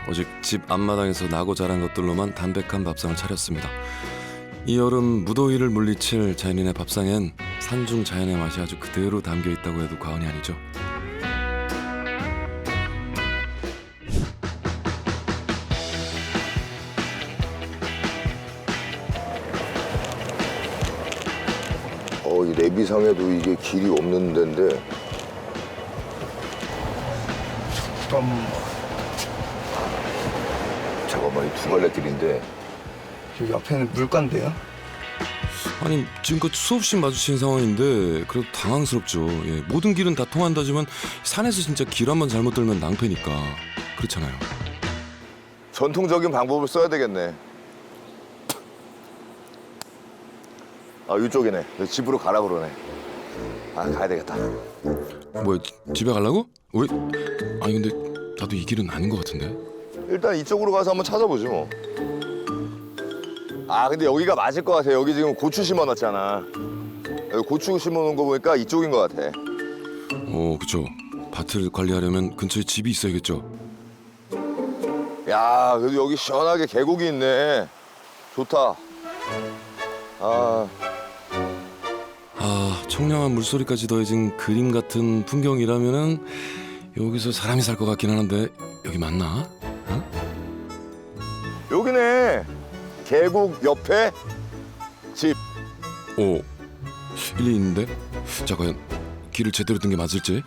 오직 집 앞마당에서 나고 자란 것들로만 담백한 밥상을 차렸습니다. 이 여름 무더위를 물리칠 자연인의 밥상엔 산중 자연의 맛이 아주 그대로 담겨 있다고 해도 과언이 아니죠. 이 내비상에도 이게 길이 없는 데인데. 잠깐만, 이 두 갈래 길인데. 저 옆에는 물가인데요. 아니 지금껏 수없이 마주친 상황인데 그래도 당황스럽죠. 예, 모든 길은 다 통한다지만 산에서 진짜 길 한번 잘못 들면 낭패니까 그렇잖아요. 전통적인 방법을 써야 되겠네. 아, 이쪽이네. 집으로 가라 그러네. 아, 가야 되겠다. 뭐야, 집에 가려고? 왜? 아니 근데 나도 이 길은 아닌 것 같은데. 일단 이쪽으로 가서 한번 찾아보지 뭐. 아, 근데 여기가 맞을 것 같아. 여기 지금 고추 심어놨잖아. 여기 고추 심어놓은 거 보니까 이쪽인 것 같아. 그쵸. 밭을 관리하려면 근처에 집이 있어야겠죠. 야, 그래도 여기 시원하게 계곡이 있네. 좋다. 청량한 물소리까지 더해진 그림 같은 풍경이라면은 여기서 사람이 살 것 같긴 하는데 여기 맞나? 여기네. 계곡 옆에 집. 일리 있는데? 자, 과연 길을 제대로 든 게 맞을지?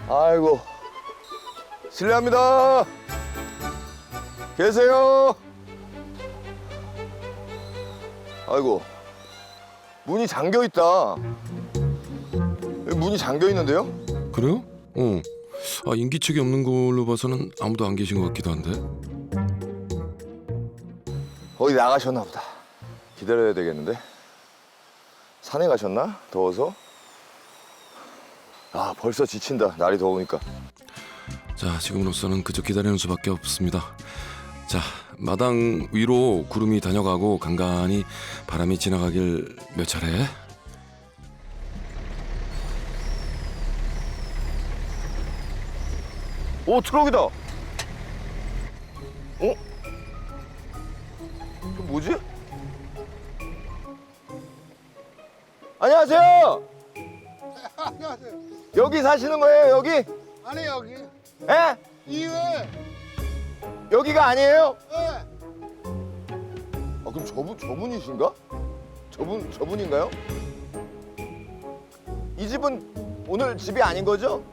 아이고. 실례합니다. 계세요? 아이고. 문이 잠겨 있다. 여기 문이 잠겨 있는데요? 그래요? 인기척이 없는 걸로 봐서는 아무도 안 계신 것 같기도 한데. 어디 나가셨나 보다. 기다려야 되겠는데. 산에 가셨나? 더워서? 아, 벌써 지친다. 날이 더우니까. 자, 지금으로서는 그저 기다리는 수밖에 없습니다. 자, 마당 위로 구름이 다녀가고 간간히 바람이 지나가길 몇 차례. 오, 트럭이다. 저 뭐지? 안녕하세요. 안녕하세요. 여기 사시는 거예요, 여기? 아니 여기 예? 이외. 여기가 아니에요? 예. 그럼 저분이신가? 저분인가요? 이 집은 오늘 집이 아닌 거죠?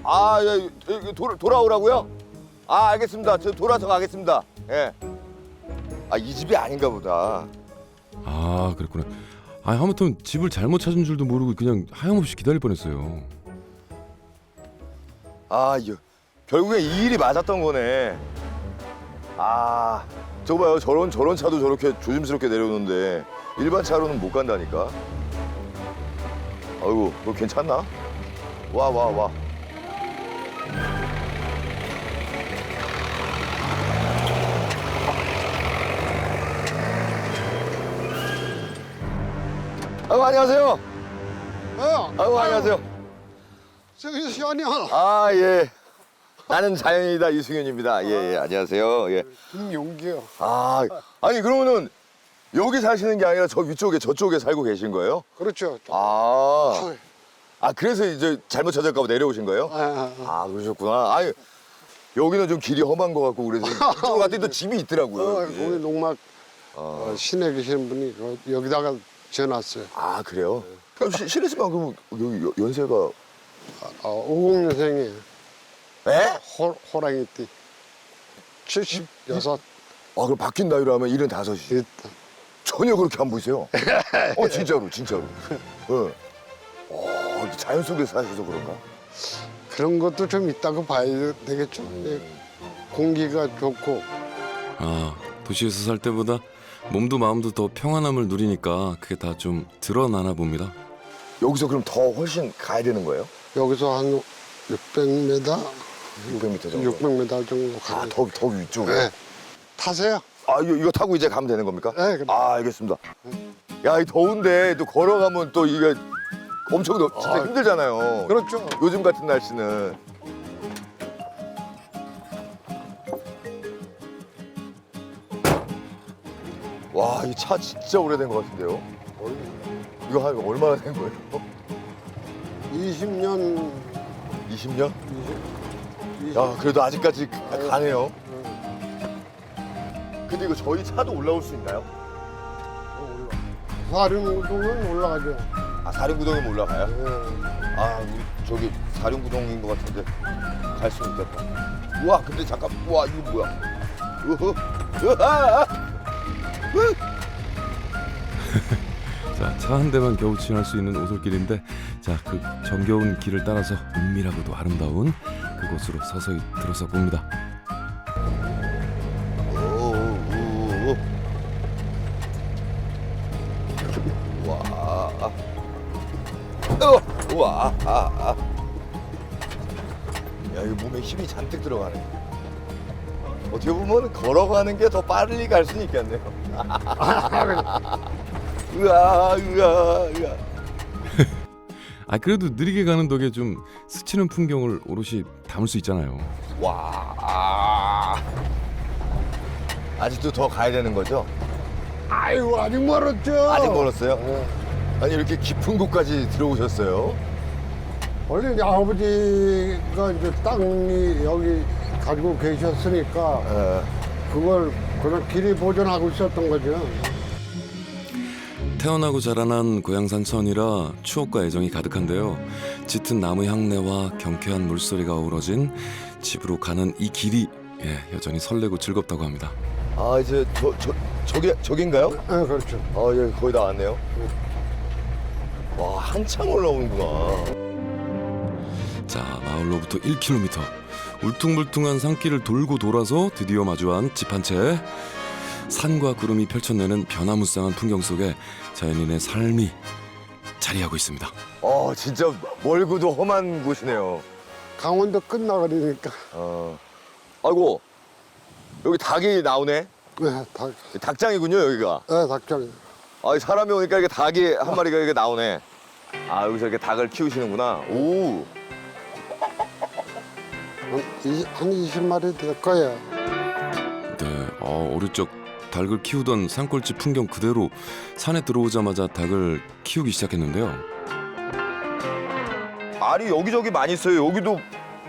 아, 예, 돌아오라고요? 아, 알겠습니다. 저 돌아서 가겠습니다. 예. 아, 이 집이 아닌가 보다. 아, 그랬구나. 하마터면 집을 잘못 찾은 줄도 모르고 그냥 하염없이 기다릴 뻔했어요. 아, 결국에 이 일이 맞았던 거네. 아, 저거 봐요. 저런 차도 저렇게 조심스럽게 내려오는데 일반 차로는 못 간다니까. 아이고, 너 괜찮나? 와. 아이고, 안녕하세요. 아이고, 안녕하세요. 저기 시원이야. 아, 예. 나는 자연이다 이승윤입니다. 예, 안녕하세요. 예. 김용기요. 아니 그러면은 여기 사시는 게 아니라 저 위쪽에 저쪽에 살고 계신 거예요? 그렇죠. 그래서 이제 잘못 찾을까 봐 내려오신 거예요? 그러셨구나. 아니 여기는 좀 길이 험한 것 같고 그래서 이쪽 같은 또 집이 있더라고요. 우리 농막 시내 계시는 분이 여기다가 지어놨어요. 아, 그래요? 그럼 실례지만 그럼 여기 연세가 50년생이에요. 에? 호랑이띠. 76. 그럼 바뀐 나이로 하면 75이. 있다. 전혀 그렇게 안 보이세요. 진짜로. 자연 속에 사셔서 그런가? 그런 것도 좀 있다고 봐야 되겠죠. 예. 공기가 좋고. 도시에서 살 때보다 몸도 마음도 더 평안함을 누리니까 그게 다 좀 드러나나 봅니다. 여기서 그럼 더 훨씬 가야 되는 거예요? 여기서 한 600m? 600m 정도? 600m 정도 가요. 더 위쪽에? 네. 타세요. 이거 타고 이제 가면 되는 겁니까? 네, 그래. 알겠습니다. 야, 이 더운데 또 걸어가면 또 이게 엄청 진짜 힘들잖아요. 그렇죠. 요즘 같은 날씨는. 와, 이 차 진짜 오래된 것 같은데요? 이거 한 얼마나 된 거예요? 20년 20년? 야, 그래도 아직까지 가네요. 근데 이거 저희 차도 올라올 수 있나요? 사륜구동은 올라가죠. 아, 사륜구동이면 올라가요? 예. 아, 우리 저기 사륜구동인 것 같은데 갈 수 있겠다. 우와, 근데 잠깐, 우와, 이거 뭐야? 우후, 으아! 자, 차 한 대만 겨우 지날 수 있는 오솔길인데, 자, 그 정겨운 길을 따라서 은밀하고도 아름다운 그곳으로 서서히 들어서 봅니다. 오, 우와, 우와, 야, 이거 몸에 힘이 잔뜩 들어가네. 어떻게 보면 걸어가는 게 더 빨리 갈 수는 있겠네요. 으아. 아, 그래도 느리게 가는 덕에 좀 스치는 풍경을 오롯이 담을 수 있잖아요. 와. 아직도 더 가야 되는 거죠? 아이고 아직 멀었죠. 아직 멀었어요? 예. 아니, 이렇게 깊은 곳까지 들어오셨어요? 원래 이제 아버지가 이제 땅이 여기 가지고 계셨으니까 예. 그걸 그냥 길이 보존하고 있었던 거죠. 태어나고 자라난 고향 산천이라 추억과 애정이 가득한데요. 짙은 나무 향내와 경쾌한 물소리가 어우러진 집으로 가는 이 길이 여전히 설레고 즐겁다고 합니다. 아, 이제 저긴가요? 예, 그렇죠. 아, 예, 거의 다 왔네요. 와, 한참 올라오는구나. 자, 마을로부터 1km. 울퉁불퉁한 산길을 돌고 돌아서 드디어 마주한 집 한 채. 산과 구름이 펼쳐내는 변화무쌍한 풍경 속에 자연인의 삶이 자리하고 있습니다. 진짜 멀고도 험한 곳이네요. 강원도 끝나버리니까 아이고, 여기 닭이 나오네. 네, 닭장이군요, 여기가. 닭장. 아, 사람이 오니까 이렇게 닭이 한 마리가 이렇게 나오네. 아, 여기서 이렇게 닭을 키우시는구나. 오. 한 20마리 될 거예요. 네, 어릴 적 닭을 키우던 산골집 풍경 그대로 산에 들어오자마자 닭을 키우기 시작했는데요. 알이 여기저기 많이 있어요. 여기도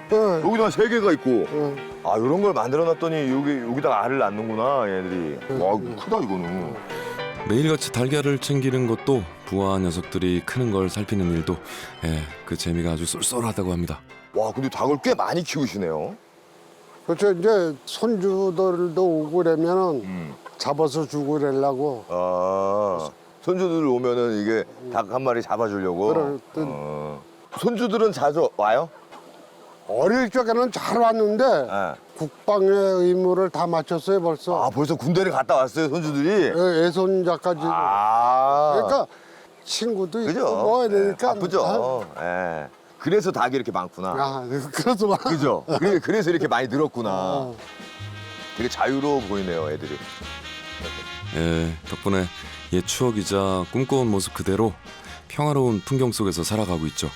네. 한 3개가 있고. 네. 아, 이런 걸 만들어놨더니 여기다가 알을 낳는구나, 얘들이. 와, 이거 크다, 이거는. 매일같이 달걀을 챙기는 것도 부화한 녀석들이 크는 걸 살피는 일도 그 재미가 아주 쏠쏠하다고 합니다. 와, 근데 닭을 꽤 많이 키우시네요. 그렇죠. 이제 손주들도 오고 그러면은 잡아서 주고 그러려고. 아, 손주들 오면은 이게 닭 한 마리 잡아주려고. 그럴 듯. 손주들은 자주 와요? 어릴 적에는 잘 왔는데 네. 국방의 의무를 다 마쳤어요 벌써. 아, 벌써 군대를 갔다 왔어요, 손주들이? 애손자까지. 아. 그러니까 친구도 있고 그죠? 뭐 이러니까. 바쁘죠. 예. 그래서 닭이 이렇게 많구나. 그래서 막. 그죠? 그래서 이렇게 많이 늘었구나. 되게 자유로워 보이네요, 애들이. 덕분에 옛 추억이자 꿈꿔온 모습 그대로 평화로운 풍경 속에서 살아가고 있죠.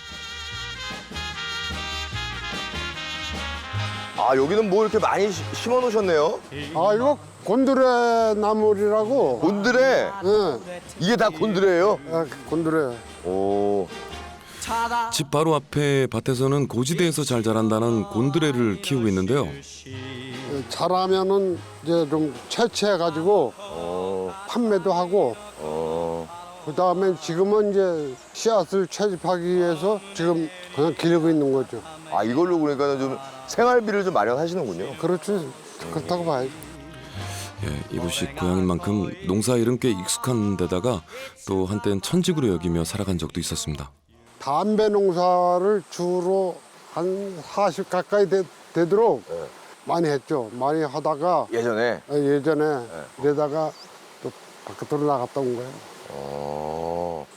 아, 여기는 뭐 이렇게 많이 심어 놓으셨네요. 아 이거 곤드레 나물이라고. 곤드레. 예. 이게 다 곤드레예요? 곤드레. 오. 집 바로 앞에 밭에서는 고지대에서 잘 자란다는 곤드레를 키우고 있는데요. 잘하면은 이제 좀 채취해가지고 판매도 하고. 그다음에 지금은 이제 씨앗을 채집하기 위해서 지금 그냥 기르고 있는 거죠. 아, 이걸로 그러니까 좀 생활비를 좀 마련하시는군요. 그렇죠. 그렇다고 봐야죠. 이곳이 고향인 만큼 농사일은 꽤 익숙한 데다가 또 한땐 천직으로 여기며 살아간 적도 있었습니다. 담배 농사를 주로 한 40 가까이 되도록 많이 했죠. 많이 하다가 예전에. 예전에 이러다가 또 바깥으로 나갔다 온 거예요.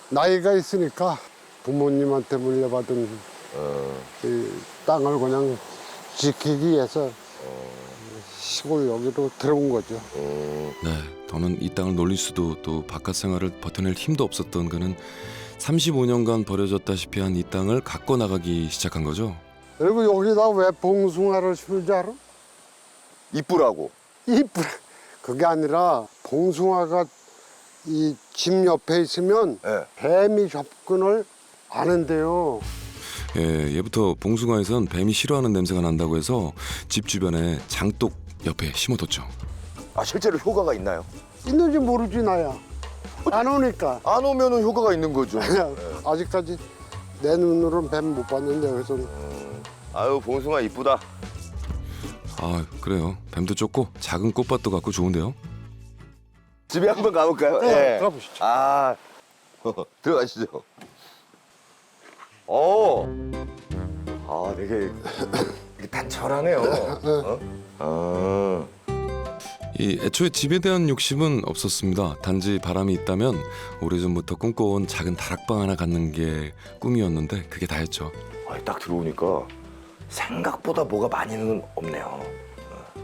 나이가 있으니까 부모님한테 물려받은 이 땅을 그냥 지키기 위해서 시골 여기로 들어온 거죠. 더는 이 땅을 놀릴 수도 또 바깥 생활을 버텨낼 힘도 없었던 그는 35년간 버려졌다시피 한 이 땅을 갖고 나가기 시작한 거죠. 그리고 여기다 왜 봉숭아를 심을 줄 알아? 이쁘라고. 이쁘. 그게 아니라 봉숭아가 이 집 옆에 있으면 예. 뱀이 접근을 안 한대요. 예, 예부터 봉숭아에선 뱀이 싫어하는 냄새가 난다고 해서 집 주변에 장독 옆에 심어뒀죠. 아 실제로 효과가 있나요? 있는지 모르지 나야. 안 오니까. 안 오면은 효과가 있는 거죠. 아직까지 내 눈으로는 뱀 못 봤는데 그래서 아유 봉숭아 이쁘다. 아, 그래요. 뱀도 좁고 작은 꽃밭도 같고 좋은데요. 집에 한번 가볼까요? 네, 가보시죠. 아 들어가시죠. 아 되게 단촐하네요. 어? 이 애초에 집에 대한 욕심은 없었습니다. 단지 바람이 있다면 오래전부터 꿈꿔온 작은 다락방 하나 갖는 게 꿈이었는데 그게 다였죠. 아니, 딱 들어오니까 생각보다 뭐가 많이는 없네요.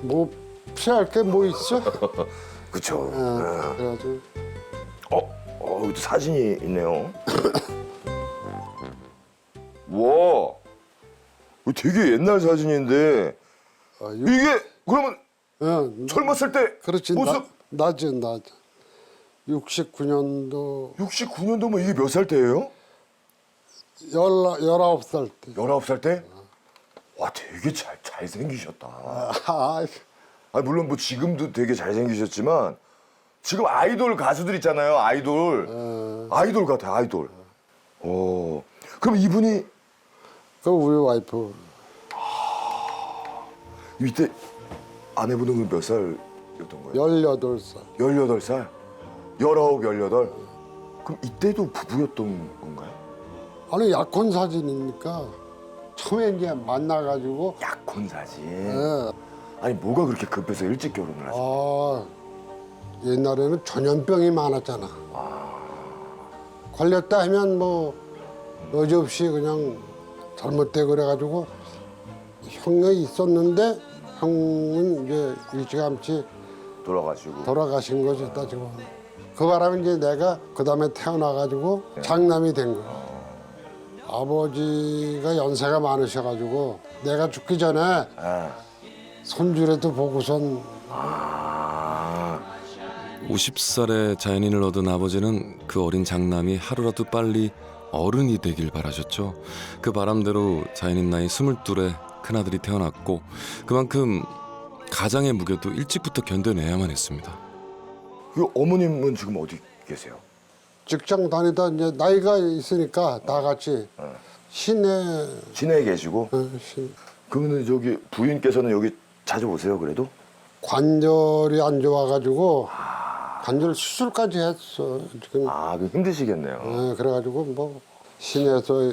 뭐 피할 게 뭐 있어? 그쵸? 그래가지고 여기도 사진이 있네요. 와, 이거 되게 옛날 사진인데 아, 이게 그러면 예, 젊었을 때 그렇지 모습 낮은 69년도 69년도면 이게 몇 살 때예요? 19살 때. 19살 때? 와, 되게 잘생기셨다. 아, 아니, 물론 뭐 지금도 되게 잘생기셨지만 지금 아이돌 가수들 있잖아요. 아이돌 같아, 아이돌. 그럼 이분이 그 우리 와이프 이때 아내분은 몇 살이었던 거예요? 18살. 18살? 19, 18? 그럼 이때도 부부였던 건가요? 아니 약혼 사진이니까 처음에 이제 만나가지고 약혼 사진. 예. 아니 뭐가 그렇게 급해서 일찍 결혼을 하셨어요? 옛날에는 전염병이 많았잖아. 걸렸다 하면 뭐 여지없이 그냥 잘못되고 그래가지고 형이 있었는데 형은 이제 일찌감치 돌아가시고. 돌아가신 거죠. 따지고 그 바람에 이제 내가 그 다음에 태어나가지고 장남이 된 거야. 아버지가 연세가 많으셔가지고 내가 죽기 전에 예. 손주라도 보고선 50살에 자연인을 얻은 아버지는 그 어린 장남이 하루라도 빨리 어른이 되길 바라셨죠. 그 바람대로 자연인 나이 22에 큰아들이 태어났고 그만큼 가장의 무게도 일찍부터 견뎌내야만 했습니다. 그 어머님은 지금 어디 계세요? 직장 다니다 이제 나이가 있으니까 다 같이 시내 시내에 계시고? 시- 그러면 저기 부인께서는 여기 자주 오세요 그래도? 관절이 안 좋아가지고 관절 수술까지 했어 지금. 그 힘드시겠네요. 그래가지고 뭐 시내에서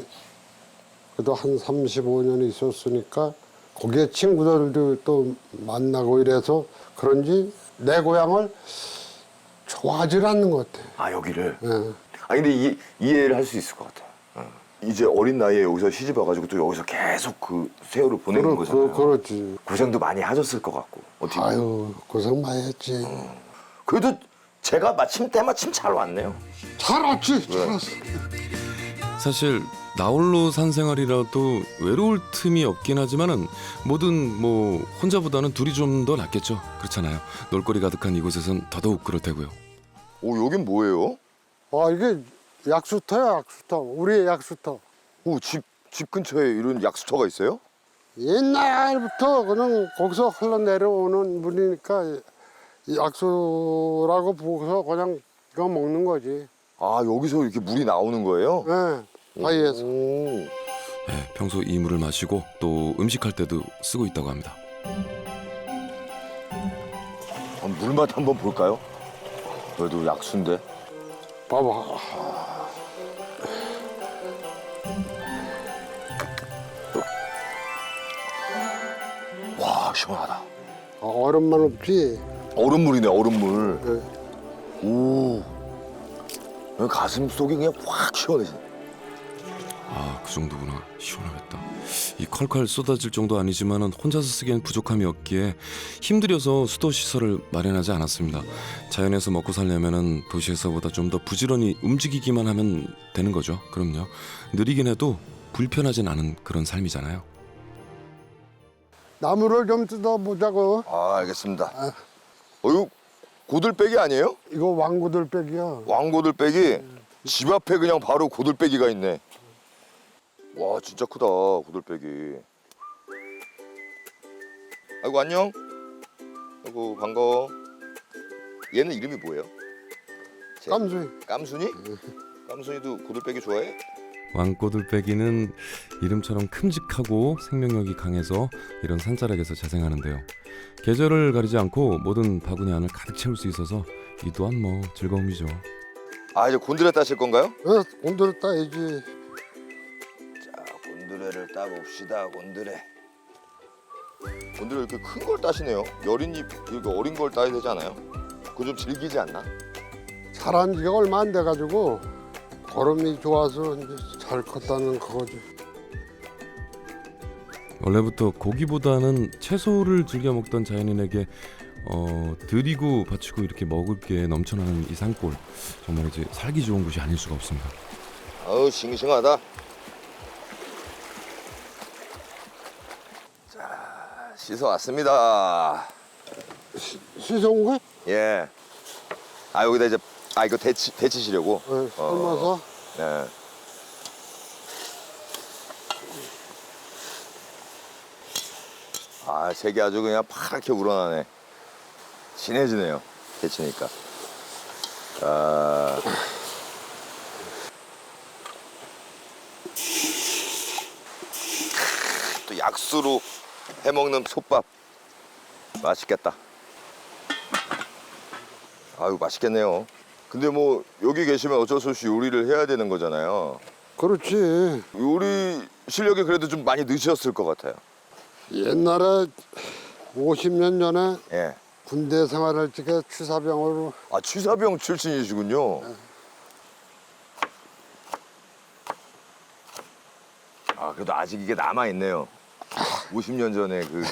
그래도 한 35년 있었으니까 거기에 친구들도 또 만나고 이래서 그런지 내 고향을 좋아하질 않는 것 같아. 여기를? 예. 근데 이해를 할 수 있을 것 같아요. 이제 어린 나이에 여기서 시집 와가지고 또 여기서 계속 그 세월을 보내는 거잖아요. 그렇지. 고생도 많이 하셨을 것 같고. 어떻게 보면. 아유 고생 많이 했지. 그래도 제가 때마침 잘 왔네요. 잘 왔지. 잘 왔어. 사실 나홀로 산 생활이라도 외로울 틈이 없긴 하지만은 뭐든 뭐 혼자보다는 둘이 좀 더 낫겠죠. 그렇잖아요. 놀거리 가득한 이곳에선 더더욱 그럴 테고요. 여긴 뭐예요? 이게 약수터야 약수터. 우리의 약수터. 집 근처에 이런 약수터가 있어요? 옛날부터 그냥 거기서 흘러내려오는 물이니까 약수라고 보고서 그냥 이거 먹는 거지. 여기서 이렇게 물이 나오는 거예요? 네, 사이에서. 네, 평소 이 물을 마시고 또 음식할 때도 쓰고 있다고 합니다. 물맛 한번 볼까요? 그래도 약수인데. 봐봐. 와, 시원하다. 얼음만 없지. 얼음물이네, 얼음물. 네. 오. 가슴 속이 그냥 확 시원해지네. 그 정도구나. 시원하겠다. 이 컬컬 쏟아질 정도 아니지만은 혼자서 쓰기엔 부족함이 없기에 힘들여서 수도 시설을 마련하지 않았습니다. 자연에서 먹고 살려면은 도시에서보다 좀 더 부지런히 움직이기만 하면 되는 거죠. 그럼요. 느리긴 해도 불편하진 않은 그런 삶이잖아요. 나무를 좀 뜯어보자고. 알겠습니다. 어유, 고들빼기 아니에요? 이거 왕고들빼기야. 왕고들빼기. 집 앞에 그냥 바로 고들빼기가 있네. 와 진짜 크다 고들빼기. 아이고 안녕. 아이고 반가워. 얘는 이름이 뭐예요? 깜수이. 깜순이? 깜순이도 고들빼기 좋아해? 왕꼬들빼기는 이름처럼 큼직하고 생명력이 강해서 이런 산자락에서 자생하는데요. 계절을 가리지 않고 모든 바구니 안을 가득 채울 수 있어서 이 또한 뭐 즐거움이죠. 아 이제 곤드레 따실 건가요? 곤드레 따야지. 자 곤드레를 따봅시다. 곤드레 이렇게 큰 걸 따시네요. 여린 잎 이거 어린 걸 따야 되지 않아요? 그거 좀 질기지 않나? 자란 지가 얼마 안 돼가지고 거름이 좋아서 이제 잘 컸다는 그거지. 원래부터 고기보다는 채소를 즐겨 먹던 자연인에게 드리고 바치고 이렇게 먹을 게 넘쳐나는 이 산골, 정말 이제 살기 좋은 곳이 아닐 수가 없습니다. 어우 싱싱하다. 자 씻어 왔습니다. 씻어온 거야? 예. 아 여기다 이제 이거 데치시려고. 삶아서. 네. 아 색이 아주 그냥 파랗게 우러나네. 진해지네요. 데치니까. 아. 또 약수로 해먹는 솥밥 맛있겠다. 아유 맛있겠네요. 근데 뭐 여기 계시면 어쩔 수 없이 요리를 해야 되는 거잖아요. 그렇지. 요리 실력이 그래도 좀 많이 느셨을 것 같아요. 옛날에 50년 전에 예. 군대 생활할 적에 취사병으로 아 취사병 출신이시군요. 아 그래도 아직 이게 남아 있네요. 50년 전에 그게.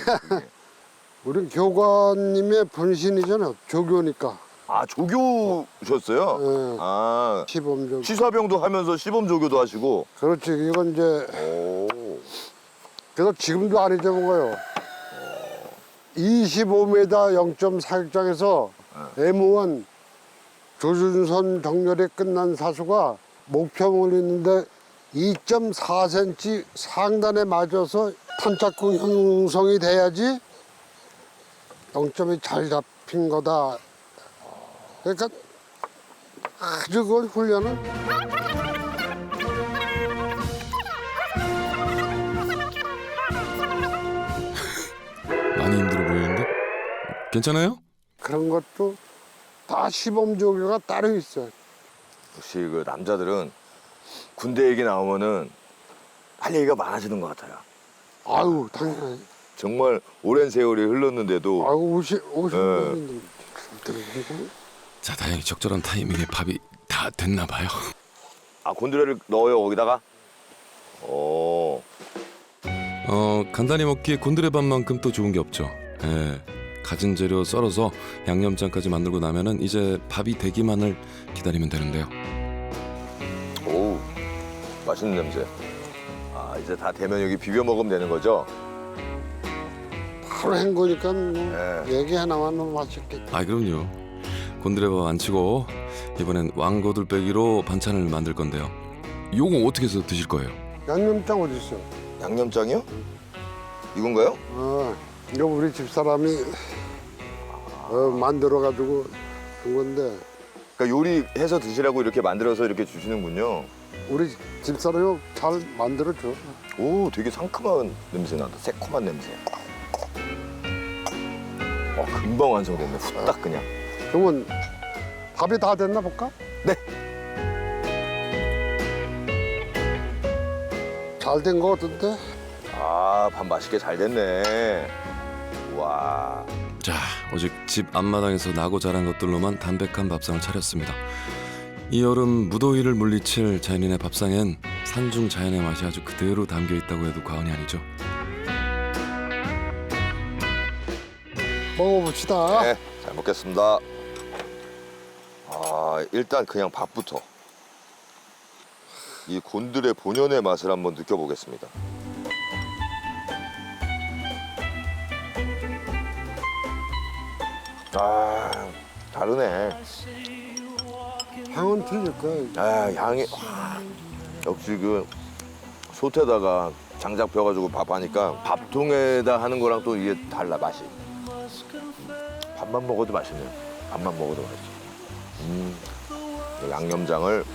우린 교관님의 분신이잖아. 조교니까. 아 조교셨어요? 네. 아 시범조교. 취사병도 하면서 시범 조교도 하시고. 그렇지. 이건 이제 오. 그래서 지금도 안 잊어먹어요. 25m 0.4격장에서 M1 조준선 정렬이 끝난 사수가 목표물 있는데 2.4cm 상단에 맞아서 탄착구 형성이 돼야지 0점이 잘 잡힌 거다. 그러니까 아주 그 훈련은 많이 힘들어 보이는데? 괜찮아요? 그런 것도 다 시범조교가 따로 있어요. 역시 그 남자들은 군대 얘기 나오면은 할 얘기가 많아지는 것 같아요. 아유, 당연히. 정말 오랜 세월이 흘렀는데도 아유, 50년인데. 자, 다행히 적절한 타이밍에 밥이 다 됐나 봐요. 아 곤드레를 넣어요 거기다가? 간단히 먹기에 곤드레밥만큼 또 좋은 게 없죠. 예, 갖은 재료 썰어서 양념장까지 만들고 나면은 이제 밥이 되기만을 기다리면 되는데요. 오 맛있는 냄새. 아 이제 다 되면 여기 비벼 먹으면 되는 거죠? 바로 헹구니까 뭐 네. 얘기 하나만 너무 맛있겠지. 아, 그럼요. 곤드레밥 안 치고 이번엔 왕고들빼기로 반찬을 만들 건데요. 요거 어떻게 해서 드실 거예요? 양념장 어디 있어? 양념장이요? 이건가요? 이거 우리 집사람이 만들어가지고 준 건데 그러니까 요리해서 드시라고 이렇게 만들어서 이렇게 주시는군요. 우리 집사람이 잘 만들어줘. 오 되게 상큼한 냄새 난다. 새콤한 냄새. 금방 완성됐네. 후딱 그냥. 그러면 밥이 다 됐나 볼까? 네. 잘 된 거 같은데? 밥 맛있게 잘 됐네. 와. 자, 오직 집 앞마당에서 나고 자란 것들로만 담백한 밥상을 차렸습니다. 이 여름 무더위를 물리칠 자연인의 밥상엔 산중 자연의 맛이 아주 그대로 담겨 있다고 해도 과언이 아니죠. 먹어봅시다. 네, 잘 먹겠습니다. 일단 그냥 밥부터. 이 곤드레 본연의 맛을 한번 느껴보겠습니다. 다르네. 향은 틀릴 거예요. 아, 향이 와, 역시 그 솥에다가 장작 펴가지고 밥하니까 밥통에다 하는 거랑 또 이게 달라 맛이. 밥만 먹어도 맛있네요. 밥만 먹어도 맛있어. 양념장을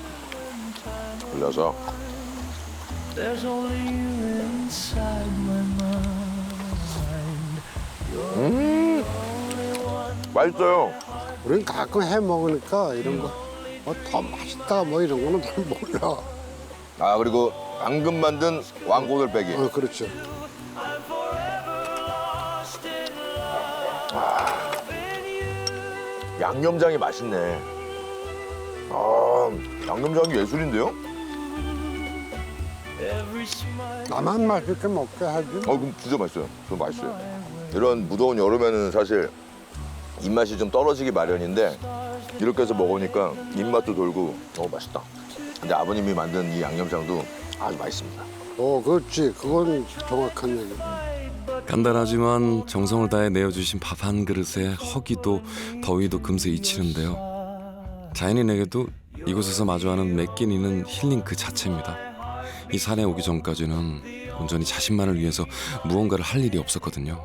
올려서 There's only you inside my mind. 맛있어요. 우리는 가끔 해 먹으니까 이런 거 더 맛있다 뭐 이런 거는 잘 몰라. 아, 그리고 방금 만든 왕고들빼기. 그렇죠. 양념장이 맛있네. 아, 양념장이 예술인데요? Every smile. 나만 맛있게 먹게 하지. 그럼 진짜 맛있어요. 저 맛있어요. 이런 무더운 여름에는 사실 입맛이 좀 떨어지기 마련인데 이렇게 해서 먹으니까 입맛도 돌고 맛있다. 근데 아버님이 만든 이 양념장도 아주 맛있습니다. 그렇지. 그건 정확한 얘기. 간단하지만 정성을 다해 내어주신 밥 한 그릇에 허기도 더위도 금세 잊히는데요. 자연인에게도 이곳에서 마주하는 매 끼니는 힐링 그 자체입니다. 이 산에 오기 전까지는 온전히 자신만을 위해서 무언가를 할 일이 없었거든요.